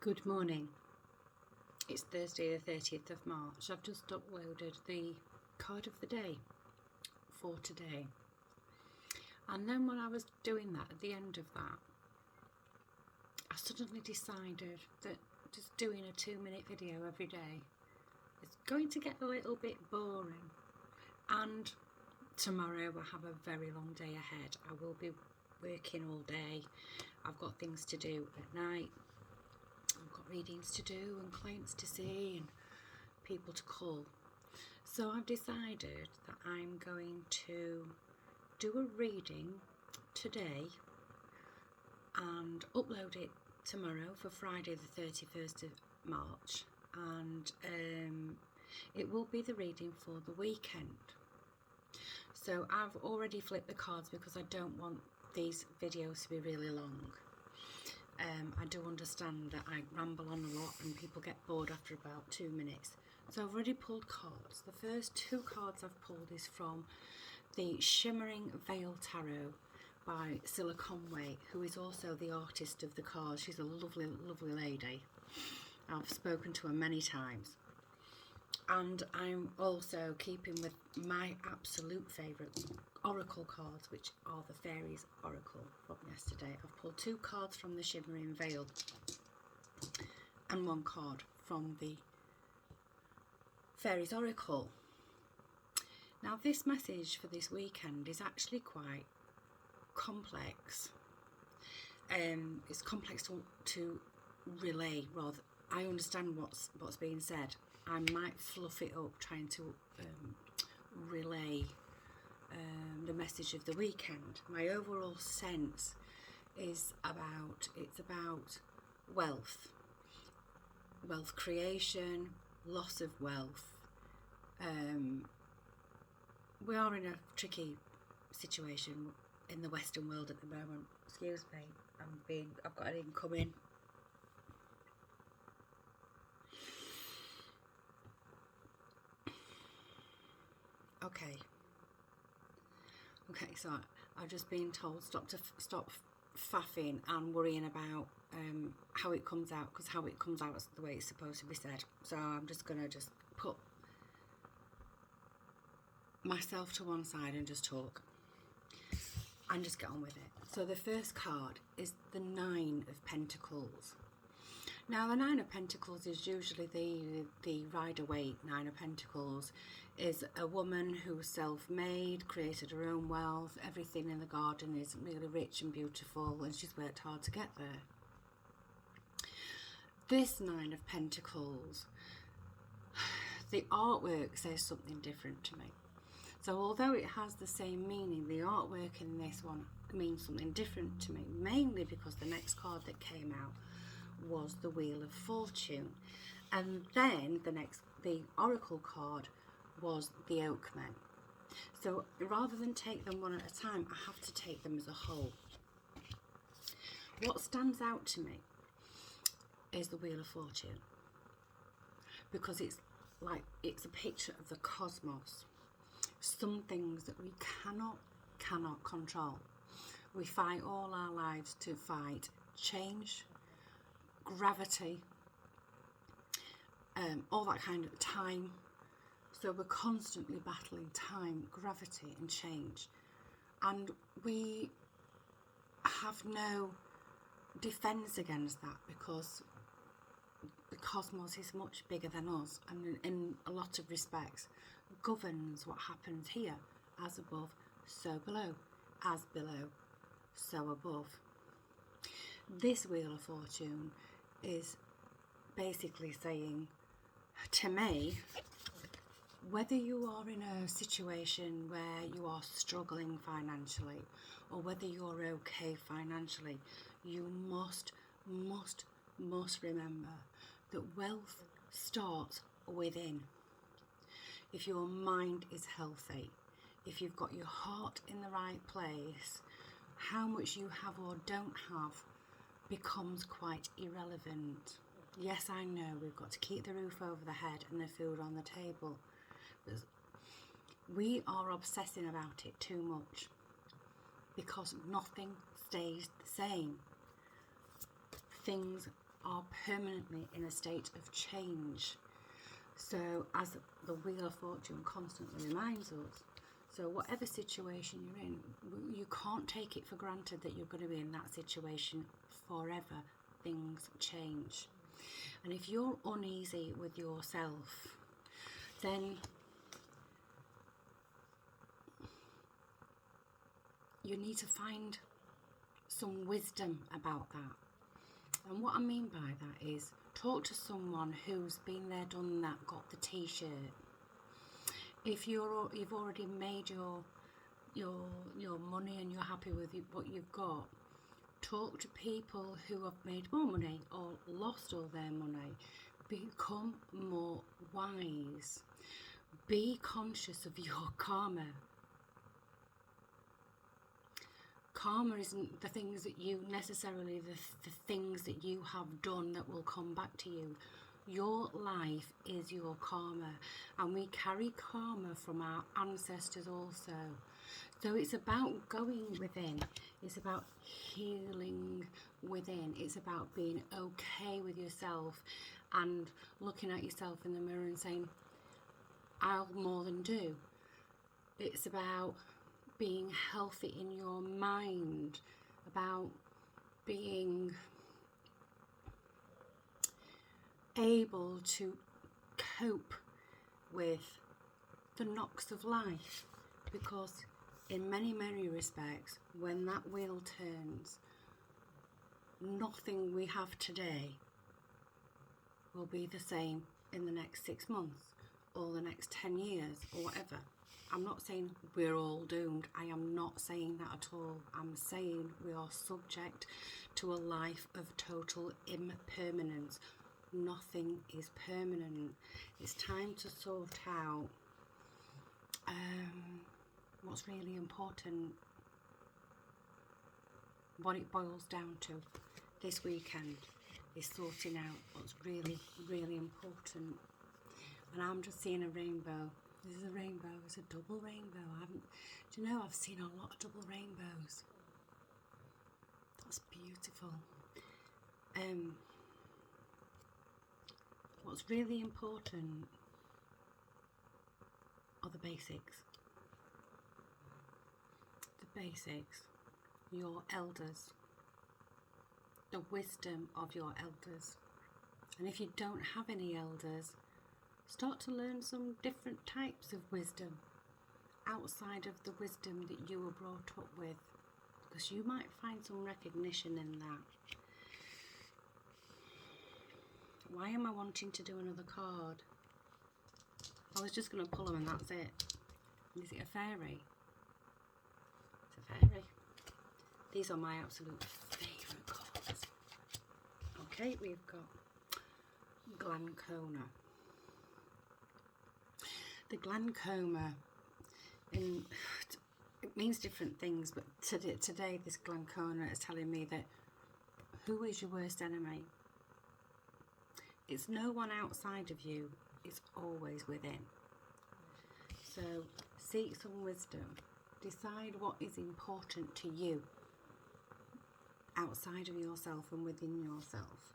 Good morning. It's Thursday the 30th of March. I've just uploaded the card of the day for today. And then when I was doing that, at the end of that, I suddenly decided that just doing a 2-minute video every day is going to get a little bit boring. And tomorrow I have a very long day ahead. I will be working all day. I've got things to do at night. I've got readings to do and clients to see and people to call. So I've decided that I'm going to do a reading today and upload it tomorrow for Friday the 31st of March, and it will be the reading for the weekend. So I've already flipped the cards because I don't want these videos to be really long. I do understand that I ramble on a lot and people get bored after about 2 minutes. So I've already pulled cards. The first 2 cards I've pulled is from the Shimmering Veil Tarot by Cilla Conway, who is also the artist of the cards. She's a lovely, lovely lady. I've spoken to her many times. And I'm also keeping with my absolute favourite oracle cards, which are the Fairies Oracle from yesterday. I've pulled 2 cards from the Shimmering Veil and 1 card from the Fairies Oracle. Now this message for this weekend is actually quite complex. It's complex to relay. Rather, I understand what's being said. I might fluff it up trying to relay the message of the weekend. My overall sense is about wealth creation, loss of wealth. We are in a tricky situation in the Western world at the moment. Excuse me, I've got an incoming. Okay, so I've just been told stop faffing and worrying about how it comes out, because how it comes out is the way it's supposed to be said. So I'm just going to put myself to one side and just talk and just get on with it. So the first card is the 9 of Pentacles. Now the 9 of Pentacles is usually the Rider-Waite 9 of Pentacles is a woman who's self-made, created her own wealth, everything in the garden is really rich and beautiful, and she's worked hard to get there. This 9 of Pentacles, the artwork says something different to me. So although it has the same meaning, the artwork in this one means something different to me, mainly because the next card that came out was the Wheel of Fortune, and then the Oracle card was the Oakmen. So rather than take them one at a time, I have to take them as a whole. What stands out to me is the Wheel of Fortune, because it's a picture of the cosmos. Some things that we cannot control. We fight all our lives to fight change, gravity, all that kind of time. So we're constantly battling time, gravity and change, and we have no defense against that, because the cosmos is much bigger than us, and in a lot of respects governs what happens here. As above, so below. As below, so above. This Wheel of Fortune is basically saying to me, whether you are in a situation where you are struggling financially or whether you're okay financially, you must remember that wealth starts within. If your mind is healthy, if you've got your heart in the right place, how much you have or don't have becomes quite irrelevant. Yes, I know we've got to keep the roof over the head and the food on the table. We are obsessing about it too much, because nothing stays the same. Things are permanently in a state of change. So as the Wheel of Fortune constantly reminds us, so whatever situation you're in, you can't take it for granted that you're going to be in that situation forever. Things change. And if you're uneasy with yourself, then you need to find some wisdom about that. And what I mean by that is talk to someone who's been there, done that, got the t-shirt. If you've already made your money and you're happy with what you've got, talk to people who have made more money or lost all their money. Become more wise. Be conscious of your karma. Karma isn't the things that you necessarily, the things that you have done that will come back to you. Your life is your karma, and we carry karma from our ancestors also. So it's about going within. It's about healing within. It's about being okay with yourself and looking at yourself in the mirror and saying, I'll more than do. It's about being healthy in your mind, about being able to cope with the knocks of life, because in many respects, when that wheel turns, nothing we have today will be the same in the next 6 months or the next 10 years or whatever. I'm not saying we're all doomed. I am not saying that at all. I'm saying we are subject to a life of total impermanence. Nothing is permanent. It's time to sort out what's really important. What it boils down to this weekend is sorting out what's really important. And I'm just seeing a rainbow. This is a rainbow. It's a double rainbow. Do you know, I've seen a lot of double rainbows. That's beautiful. What's really important are the basics. The basics. Your elders. The wisdom of your elders. And if you don't have any elders, start to learn some different types of wisdom outside of the wisdom that you were brought up with, because you might find some recognition in that. Why am I wanting to do another card? I was just going to pull them and that's it. Is it a fairy? It's a fairy. These are my absolute favourite cards. Okay, we've got Glancona. The Glancona, it means different things, but today this Glancona is telling me that who is your worst enemy? It's no one outside of you, it's always within. So seek some wisdom. Decide what is important to you outside of yourself and within yourself.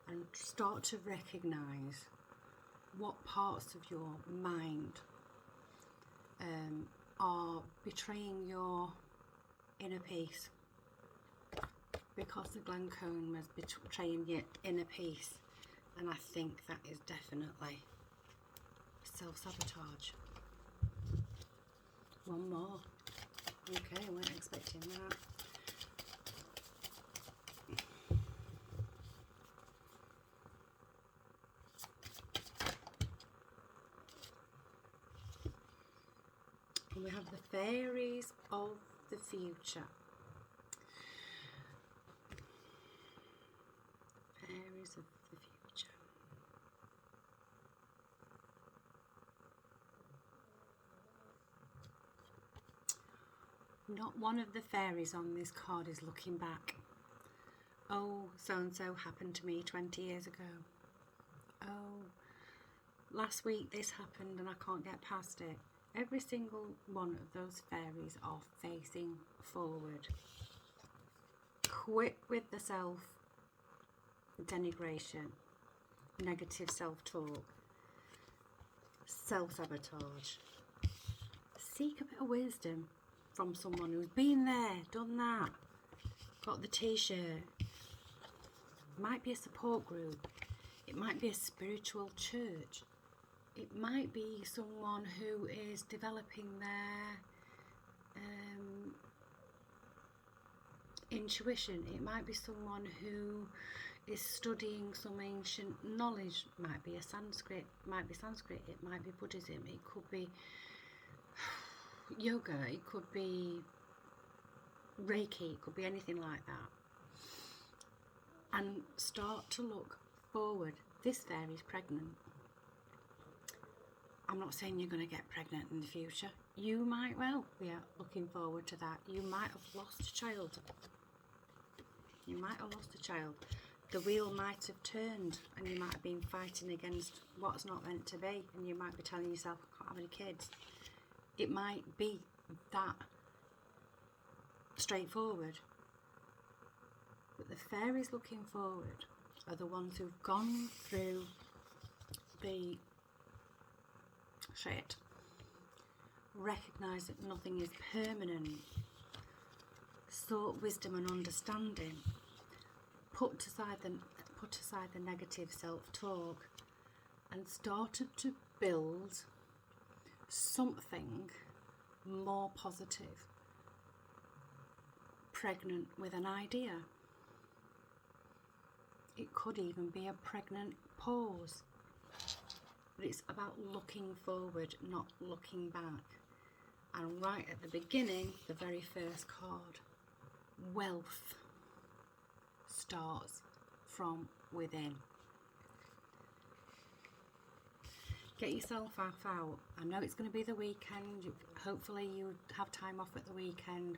And start to recognise what parts of your mind are betraying your inner peace. Because the Glancona is betraying your inner peace. And I think that is definitely self-sabotage. One more. Okay, I weren't expecting that. And we have the fairies of the future. Fairies of the future. Not one of the fairies on this card is looking back. Oh, so-and-so happened to me 20 years ago. Oh, last week this happened and I can't get past it. Every single one of those fairies are facing forward. Quit with the self. denigration, negative self-talk, self-sabotage. Seek a bit of wisdom from someone who's been there, done that, got the t-shirt. Might be a support group, it might be a spiritual church, it might be someone who is developing their intuition, it might be someone who is studying some ancient knowledge, might be Sanskrit, it might be Buddhism, it could be yoga, it could be Reiki, it could be anything like that. And start to look forward. This fairy's pregnant. I'm not saying you're going to get pregnant in the future. You might well be looking forward to that. You might have lost a child. The wheel might have turned and you might have been fighting against what's not meant to be, and you might be telling yourself, I can't have any kids. It might be that straightforward. But the fairies looking forward are the ones who've gone through the shit, recognise that nothing is permanent, sought wisdom and understanding, put aside the negative self-talk, and started to build something more positive, pregnant with an idea. It could even be a pregnant pause. But it's about looking forward, not looking back. And right at the beginning, the very first card, wealth starts from within. Get yourself out. I know it's going to be the weekend. Hopefully you have time off at the weekend.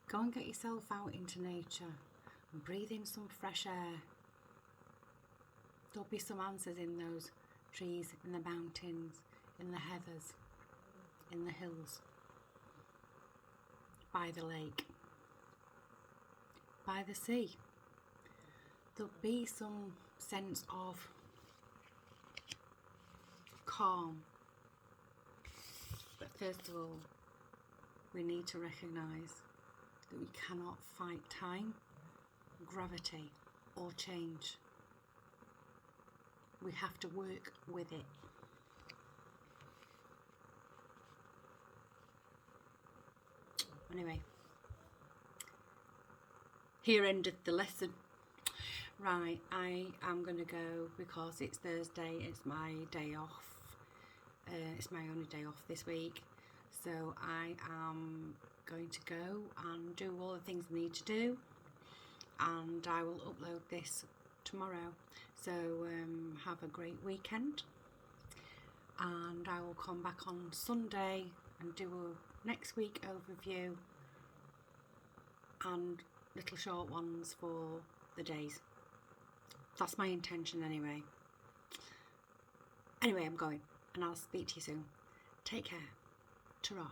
Go and get yourself out into nature and breathe in some fresh air. There'll be some answers in those trees, in the mountains, in the heathers, in the hills, by the lake, by the sea. There'll be some sense of calm. But first of all, we need to recognise that we cannot fight time, gravity, or change. We have to work with it. Anyway, here ended the lesson. Right, I am going to go because it's Thursday, it's my day off. It's my only day off this week. So I am going to go and do all the things I need to do. And I will upload this tomorrow. So have a great weekend. And I will come back on Sunday and do a next week overview and little short ones for the days. That's my intention anyway. Anyway, I'm going and I'll speak to you soon. Take care. Ta-ra.